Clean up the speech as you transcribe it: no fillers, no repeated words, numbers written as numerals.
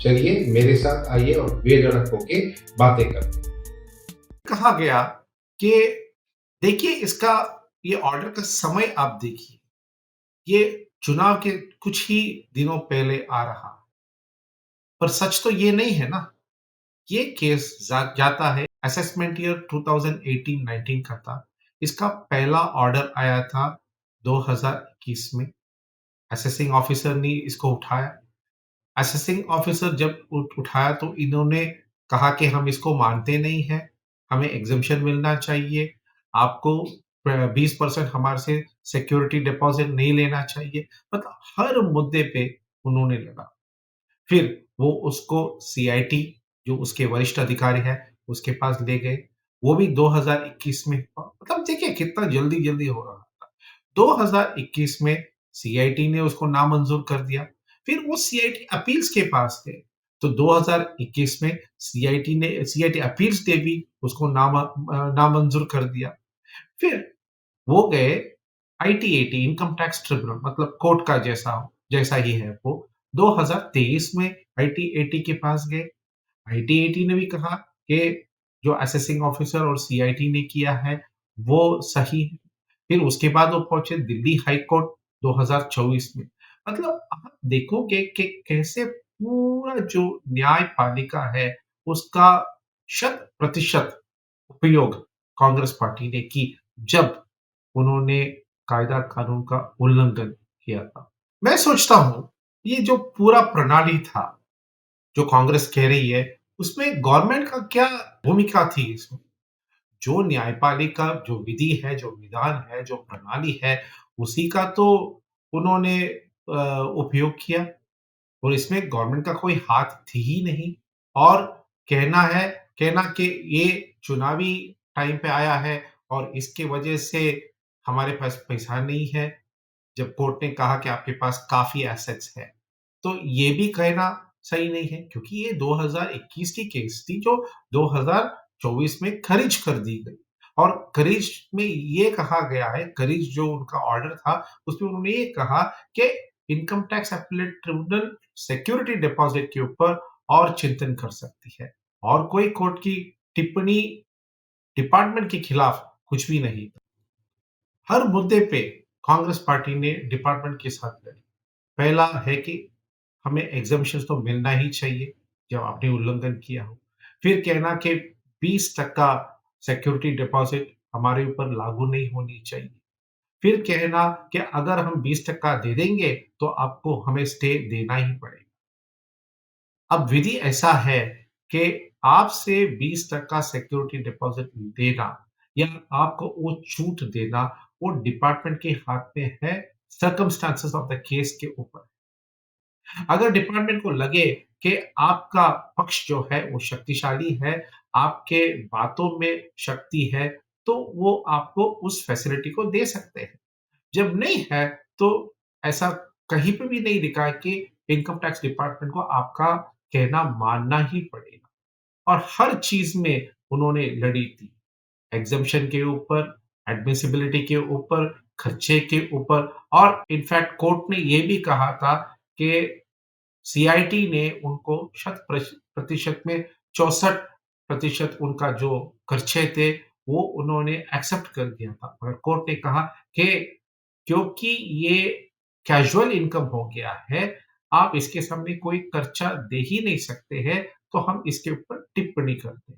चलिए मेरे साथ आइए और बेधड़क होके बातें करते हैं। कहा गया कि देखिए इसका ये ऑर्डर का समय आप देखिए, ये चुनाव के कुछ ही दिनों पहले आ रहा। पर सच तो ये नहीं है ना, ये केस जाता है असेसमेंट ईयर 2018-19 का था। इसका पहला ऑर्डर आया था 2021 में। असेसिंग ऑफिसर ने इसको उठाया। असेसिंग ऑफिसर जब उठाया तो इन्होंने कहा कि हम इसको मानते नहीं हैं, हमें एग्जम्पशन मिलना चाहिए, आपको 20% हमारे से सिक्योरिटी डिपॉजिट नहीं लेना चाहिए। मतलब हर मुद्दे पे उन्होंने लड़ा। फिर वो उसको सीआईटी जो उसके वरिष्ठ अधिकारी है, उसके पास ले गए। वो भी 2021 में मतलब देखिए कितना जल्दी-जल्दी हो रहा था। 2021 में सीआईटी ने उसको नामंजूर कर दिया। फिर वो सीआईटी अपील्स के पास गए। तो 2021 में सीआईटी अपील्स ने भी उसको नामंजूर कर दिया। फिर वो गए आईटीएटी इनकम टैक्स ट्रिब्यूनल मतलब कोर्ट का जैसा ही है वो 2023 में आईटीएटी के पास गए। आईटीएटी ने भी कहा कि जो असेसिंग ऑफिसर और सीआईटी ने किया है वो सही है। फिर उसके बाद वो पहुंचे दिल्ली हाई कोर्ट 2024 में। मतलब आप देखोगे कि कैसे पूरा जो न्यायपालिका है उसका शत प्रतिशत उपयोग कांग्रेस पार्टी ने की जब उन्होंने कायदा कानून का उल्लंघन किया था। मैं सोचता हूँ, ये जो पूरा प्रणाली था, जो कांग्रेस कह रही है, उसमें गवर्नमेंट का क्या भूमिका थी इसमें? जो न्यायपालिका, जो विधि है, जो विधान है, जो प्रणाली है, उसी का तो उन्होंने उपयोग किया और इसमें गवर्नमेंट का कोई हाथ थी ही नहीं। और कहना है कहना कि ये चुनावी टाइम पे आया है और इसके वजह से हमारे पास पैसा नहीं है, जब कोर्ट ने कहा कि आपके पास काफ़ी एसेट्स हैं। तो ये भी कहना सही नहीं है क्योंकि ये 2021 की केस थी जो 2024 में खारिज कर दी गई। और खारिज में ये कहा गया है, खारिज जो उनका ऑर्डर था, उसमें उन्होंने ये कहा कि income tax appellate tribunal security deposit के ऊपर और चिंतन कर सकती है और कोई कोर्ट की टिप्पणी डिपार्टमेंट के खिलाफ कुछ भी नहीं था। हर मुद्दे पे कांग्रेस पार्टी ने डिपार्टमेंट के साथ लड़ी। पहला है कि हमें एग्ज़म्पशंस तो मिलना ही चाहिए, जब आपने उल्लंघन किया हो। फिर कहना कि 20% सिक्योरिटी डिपॉज़िट हमारे ऊपर लागू नहीं होनी चाहिए। फिर कहना कि अगर हम 20% दे देंगे, तो आपको हमें स्टे देना ही पड़ेगा। अब विधि ऐसा है कि आपसे 20% सिक्योरिटी डिपॉज़िट लेना या आपको वो छूट देना, वो डिपार्टमेंट के हाथ में है, सर्कमस्टेंसेस ऑफ द केस के ऊपर। अगर डिपार्टमेंट को लगे कि आपका पक्ष जो है वो शक्तिशाली है, आपके बातों में शक्ति है, तो वो आपको उस फैसिलिटी को दे सकते हैं। जब नहीं है, तो ऐसा कहीं पे भी नहीं लिखा है कि इनकम टैक्स डिपार्टमेंट को आपका कहना मानना ही पड़ेगा। और हर चीज़ में उन्होंने लड़ी थी। एग्ज़म्पशन के ऊपर, एडमिसिबिलिटी के ऊपर, खर्चे के ऊपर और इनफैक्ट कोर्ट ने ये भी कहा था कि सीआईटी ने उनको शत प्रतिशत में 64% उनका जो खर्चे थे, वो उन्होंने एक्सेप्ट कर दिया था। मगर कोर्ट ने कहा कि क्योंकि ये कैज़ुअल इनकम हो गया है, आप इसके सामने कोई खर्चा दे ही नहीं सकते हैं, तो हम इसके ऊपर टिप्पणी करते हैं।